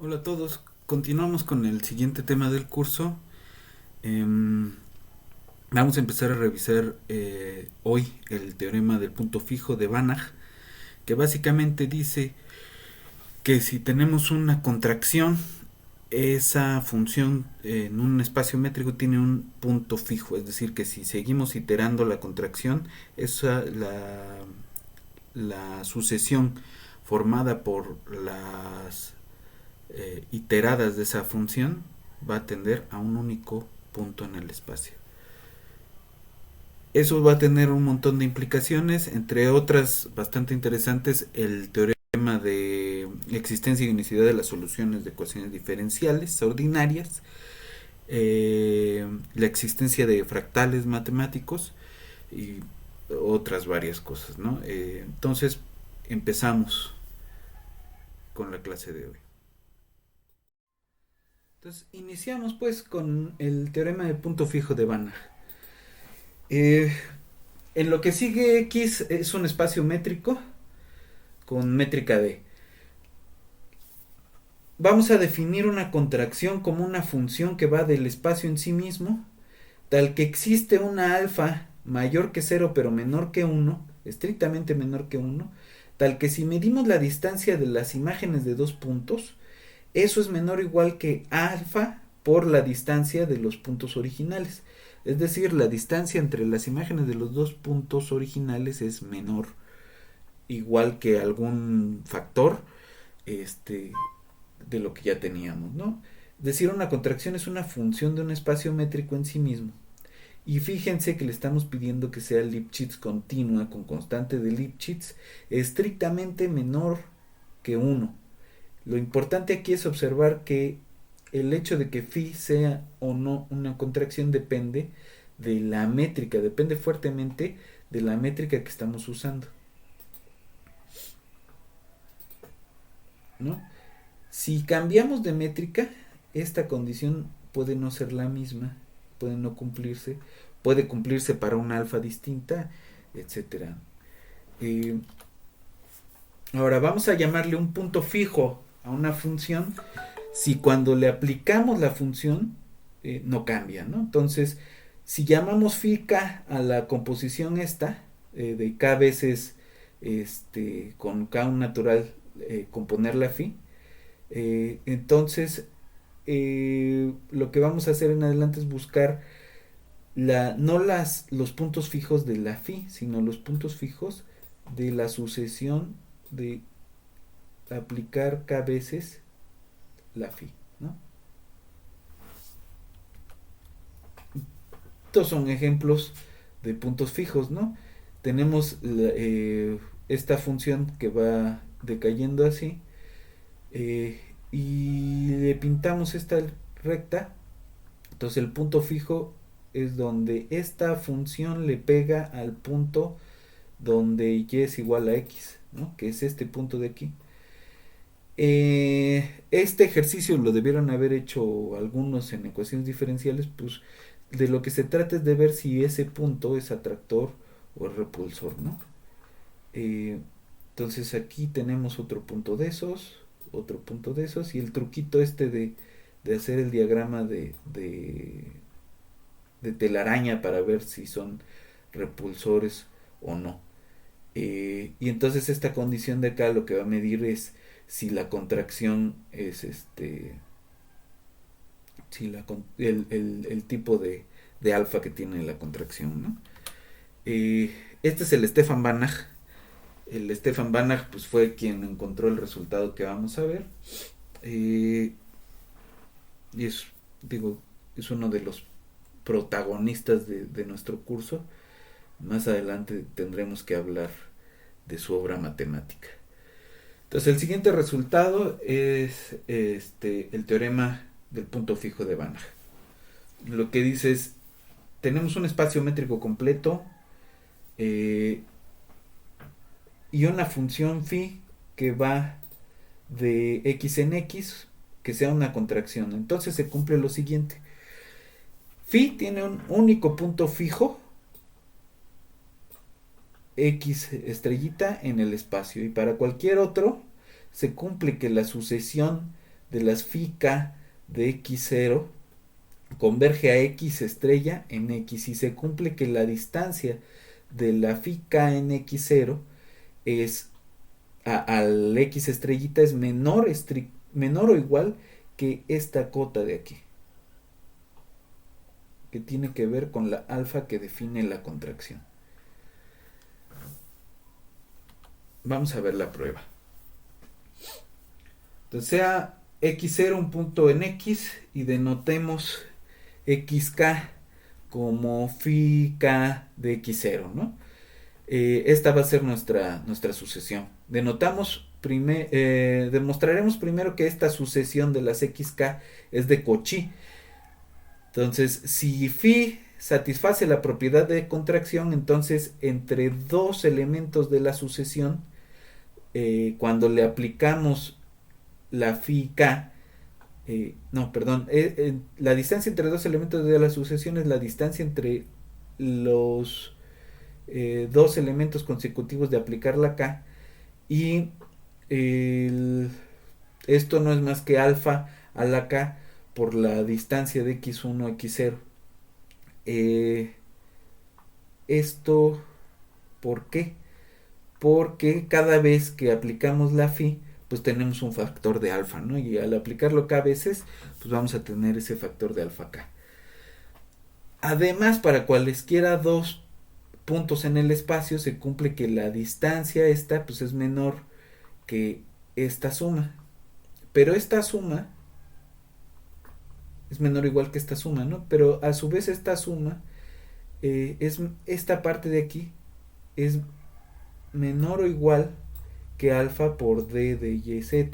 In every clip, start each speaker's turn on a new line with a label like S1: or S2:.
S1: Hola a todos, continuamos con el siguiente tema del curso. Em, Vamos a empezar a revisar hoy el teorema del punto fijo de Banach, que básicamente dice que si tenemos una contracción, esa función en un espacio métrico tiene un punto fijo, es decir, que si seguimos iterando la contracción, la sucesión formada por las iteradas de esa función va a tender a un único punto en el espacio. Eso va a tener un montón de implicaciones, entre otras bastante interesantes, el teorema de existencia y unicidad de las soluciones de ecuaciones diferenciales ordinarias, la existencia de fractales matemáticos y otras varias cosas, ¿no? Entonces empezamos con la clase de hoy. Entonces iniciamos pues con el teorema de punto fijo de Banach. Eh, en lo que sigue X es un espacio métrico con métrica D. Vamos a definir una contracción como una función que va del espacio en sí mismo, tal que existe una alfa mayor que cero pero menor que uno, estrictamente menor que uno, tal que si medimos la distancia de las imágenes de dos puntos, eso es menor o igual que alfa por la distancia de los puntos originales. Es decir, la distancia entre las imágenes de los dos puntos originales es menor, igual que algún factor este, de lo que ya teníamos, ¿no? Es decir, una contracción es una función de un espacio métrico en sí mismo. Y fíjense que le estamos pidiendo que sea Lipschitz continua con constante de Lipschitz estrictamente menor que uno. Lo importante aquí es observar que el hecho de que phi sea o no una contracción depende de la métrica, depende fuertemente de la métrica que estamos usando, ¿no? Si cambiamos de métrica, esta condición puede no ser la misma, puede no cumplirse, puede cumplirse para una alfa distinta, etcétera. Eh, Ahora vamos a llamarle un punto fijo a una función si cuando le aplicamos la función no cambia, ¿no? Entonces, si llamamos phi k a la composición esta, de k veces con k un natural componer la phi, entonces lo que vamos a hacer en adelante es buscar no los puntos fijos de la phi, sino los puntos fijos de la sucesión de aplicar k veces la phi, ¿no? Estos son ejemplos de puntos fijos, ¿no? Tenemos esta función que va decayendo así, eh, y le pintamos esta recta. Entonces el punto fijo es donde esta función le pega al punto donde y es igual a x, ¿no? Que es este punto de aquí. Este ejercicio lo debieron haber hecho algunos en ecuaciones diferenciales, pues de lo que se trata es de ver si ese punto es atractor o es repulsor, ¿no? Eh, entonces aquí tenemos otro punto de esos, y el truquito de hacer el diagrama de telaraña para ver si son repulsores o no. Y entonces esta condición de acá lo que va a medir es si la contracción es si el tipo de alfa que tiene la contracción, ¿no? Este es el Stefan Banach. El Stefan Banach pues, fue quien encontró el resultado que vamos a ver. Eh, y digo, es uno de los protagonistas de nuestro curso. Más adelante tendremos que hablar de su obra matemática. Entonces el siguiente resultado es el teorema del punto fijo de Banach. Lo que dice es, tenemos un espacio métrico completo eh, y una función phi que va de x en x, que sea una contracción. Entonces se cumple lo siguiente. Phi tiene un único punto fijo, x estrellita en el espacio, y para cualquier otro se cumple que la sucesión de las phi k de x0 converge a x estrella en x y se cumple que la distancia de la phi k en x0 es al x estrellita es menor o igual que esta cota de aquí, que tiene que ver con la alfa que define la contracción. Vamos a ver la prueba. Entonces sea x0 un punto en x y denotemos xk como phi k de x0, ¿no? Esta va a ser nuestra sucesión. Demostraremos primero que esta sucesión de las xk es de Cauchy. Entonces, si phi satisface la propiedad de contracción, entonces entre dos elementos de la sucesión, cuando le aplicamos la phi k, la distancia entre dos elementos de la sucesión es la distancia entre los dos elementos consecutivos de aplicar la k, y esto no es más que alfa a la k por la distancia de x1 x0. Esto, ¿por qué? Porque cada vez que aplicamos la phi, pues tenemos un factor de alfa, ¿no? Y al aplicarlo k veces, pues vamos a tener ese factor de alfa k. Además, para cualesquiera dos puntos en el espacio, se cumple que la distancia esta, pues es menor que esta suma. Pero esta suma es menor o igual que esta suma, ¿no? Pero a su vez esta suma, esta parte de aquí, es menor o igual que alfa por d de yz,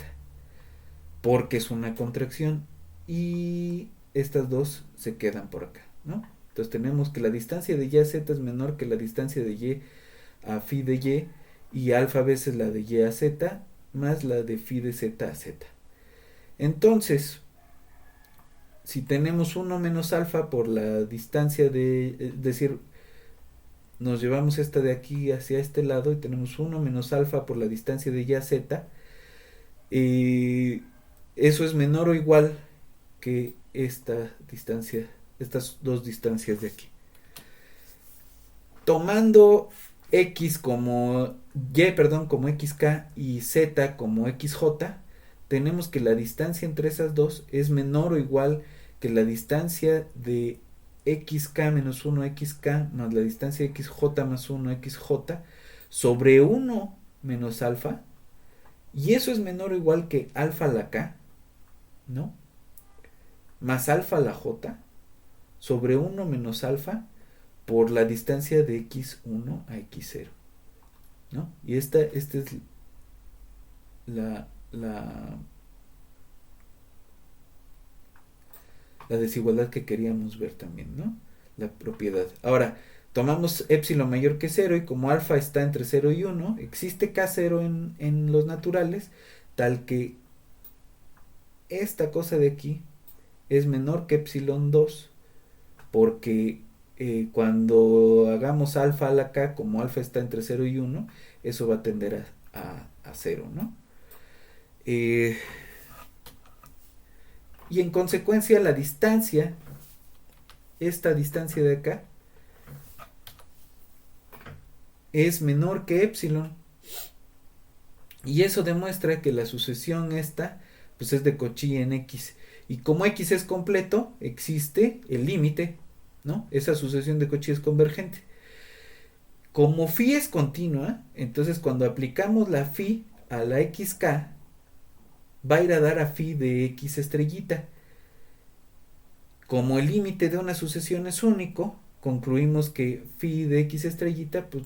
S1: porque es una contracción, y estas dos se quedan por acá, ¿no? Entonces tenemos que la distancia de yz es menor que la distancia de y a phi de y alfa veces la de y a z más la de phi de z a z. Entonces, si tenemos 1 menos alfa por la distancia es decir, nos llevamos esta de aquí hacia este lado y tenemos 1 menos alfa por la distancia de y a z, eso es menor o igual que esta distancia, estas dos distancias de aquí. Tomando x como como xk y z como xj, tenemos que la distancia entre esas dos es menor o igual que la distancia de xk menos 1 xk más la distancia de xj más 1 xj sobre 1 menos alfa, y eso es menor o igual que alfa a la k, ¿no? Más alfa a la j sobre 1 menos alfa por la distancia de x1 a x0, ¿no? Y esta es la desigualdad que queríamos ver también, ¿no? La propiedad. Ahora, tomamos épsilon mayor que 0 y como alfa está entre 0 y 1, existe k0 en los naturales, tal que esta cosa de aquí es menor que epsilon 2, porque cuando hagamos alfa a la k, como alfa está entre 0 y 1, eso va a tender a 0, ¿no? Y en consecuencia la distancia, esta distancia de acá, es menor que epsilon. Y eso demuestra que la sucesión esta, pues es de Cauchy en x. Y como x es completo, existe el límite, ¿no? Esa sucesión de Cauchy es convergente. Como phi es continua, entonces cuando aplicamos la phi a la xk, va a ir a dar a phi de x estrellita. Como el límite de una sucesión es único, concluimos que phi de x estrellita pues,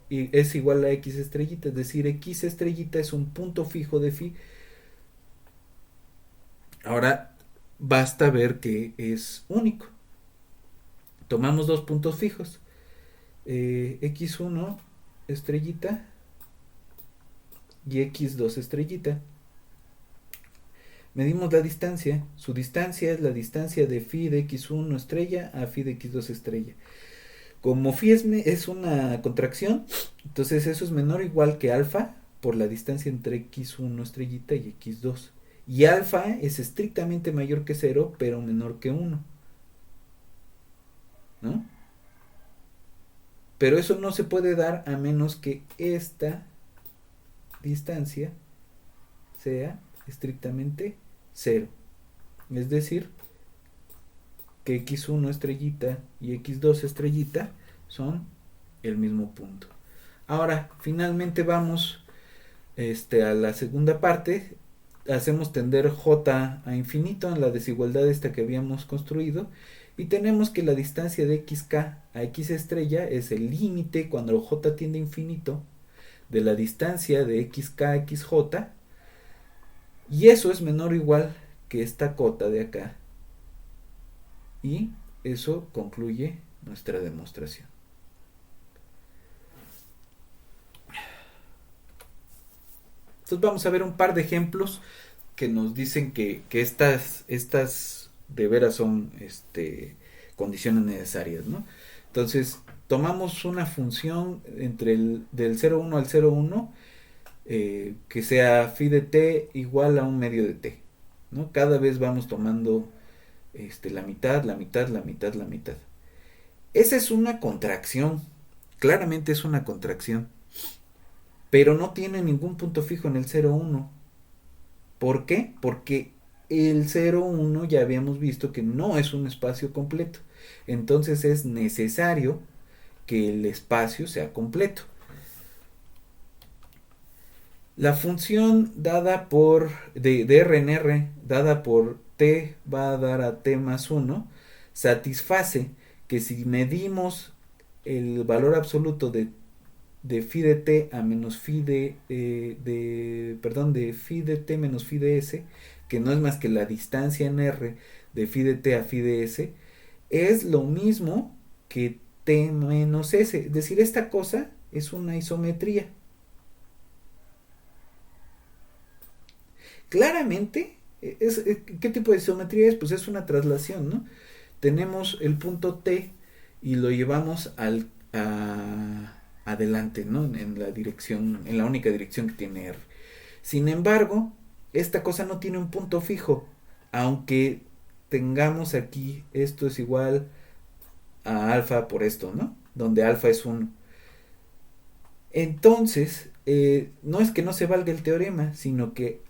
S1: es igual a x estrellita, es decir, x estrellita es un punto fijo de phi. Ahora basta ver que es único. Tomamos dos puntos fijos, x1 estrellita y x2 estrellita. Medimos la distancia. Su distancia es la distancia de phi de x1 estrella a phi de x2 estrella. Como phi es una contracción, entonces eso es menor o igual que alfa por la distancia entre x1 estrellita y x2. Y alfa es estrictamente mayor que 0, pero menor que 1, ¿no? Pero eso no se puede dar a menos que esta distancia sea estrictamente 0. Es decir, que x1 estrellita y x2 estrellita son el mismo punto. Ahora, finalmente vamos a la segunda parte. Hacemos tender j a infinito en la desigualdad esta que habíamos construido. Y tenemos que la distancia de xk a x estrella es el límite cuando j tiende a infinito de la distancia de xk a xj. Y eso es menor o igual que esta cota de acá. Y eso concluye nuestra demostración. Entonces vamos a ver un par de ejemplos que nos dicen que estas de veras son condiciones necesarias, ¿no? Entonces tomamos una función del 0,1 al 0,1 que sea phi de t igual a un medio de t, ¿no? Cada vez vamos tomando la mitad, la mitad, la mitad, la mitad. Esa es una contracción, claramente es una contracción, pero no tiene ningún punto fijo en el 0,1. ¿Por qué? Porque el 0,1 ya habíamos visto que no es un espacio completo. Entonces es necesario que el espacio sea completo. La función dada por de R en R, dada por t va a dar a t más 1, satisface que si medimos el valor absoluto de phi de t a menos phi de phi de t menos phi de s, que no es más que la distancia en R de phi de t a phi de s, es lo mismo que t menos s. Es decir, esta cosa es una isometría. Claramente, ¿qué tipo de isometría es? Pues es una traslación, ¿no? Tenemos el punto T y lo llevamos adelante, ¿no? En la dirección, en la única dirección que tiene R. Sin embargo, esta cosa no tiene un punto fijo, aunque tengamos aquí esto es igual a alfa por esto, ¿no? Donde alfa es 1. Entonces, no es que no se valga el teorema, sino que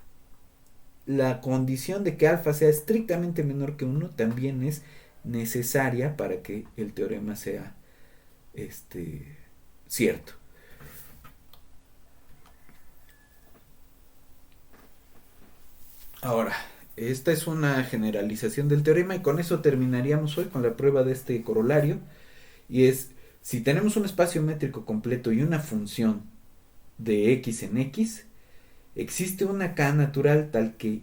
S1: la condición de que alfa sea estrictamente menor que 1 también es necesaria para que el teorema sea cierto. Ahora, esta es una generalización del teorema y con eso terminaríamos hoy con la prueba de este corolario. Y es, si tenemos un espacio métrico completo y una función de x en x, existe una k natural tal que,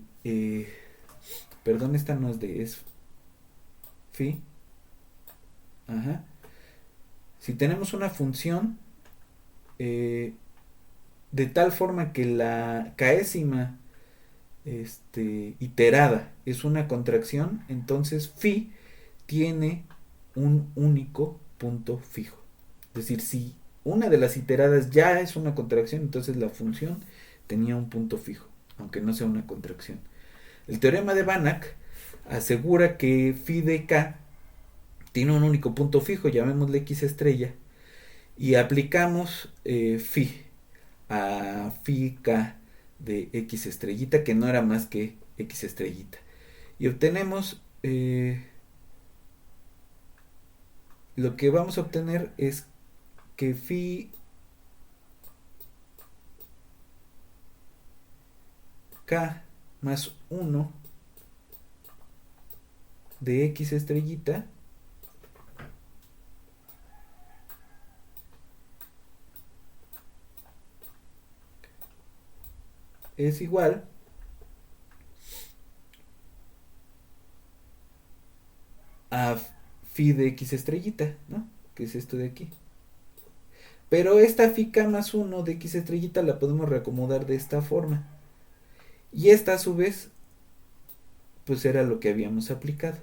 S1: perdón, esta no es de, es phi. Ajá. Si tenemos una función de tal forma que la késima iterada es una contracción, entonces phi tiene un único punto fijo. Es decir, si una de las iteradas ya es una contracción, entonces la función tenía un punto fijo, aunque no sea una contracción. El teorema de Banach asegura que phi de k tiene un único punto fijo, llamémosle x estrella, y aplicamos phi a phi k de x estrellita, que no era más que x estrellita. Y obtenemos, lo que vamos a obtener es que phi k más 1 de x estrellita es igual a phi de x estrellita, ¿no? Que es esto de aquí. Pero esta phi k más 1 de x estrellita la podemos reacomodar de esta forma. Y esta a su vez, pues era lo que habíamos aplicado.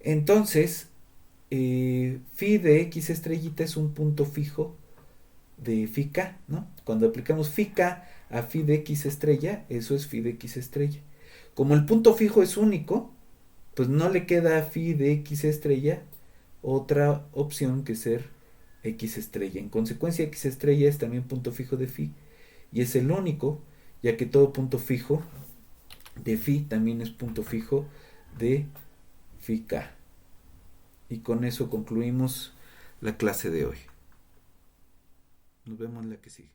S1: Entonces, phi de x estrellita es un punto fijo de phi k, ¿no? Cuando aplicamos phi k a phi de x estrella, eso es phi de x estrella. Como el punto fijo es único, pues no le queda a phi de x estrella otra opción que ser x estrella. En consecuencia, x estrella es también punto fijo de phi y es el único, ya que todo punto fijo de phi también es punto fijo de phi k. Y con eso concluimos la clase de hoy. Nos vemos en la que sigue.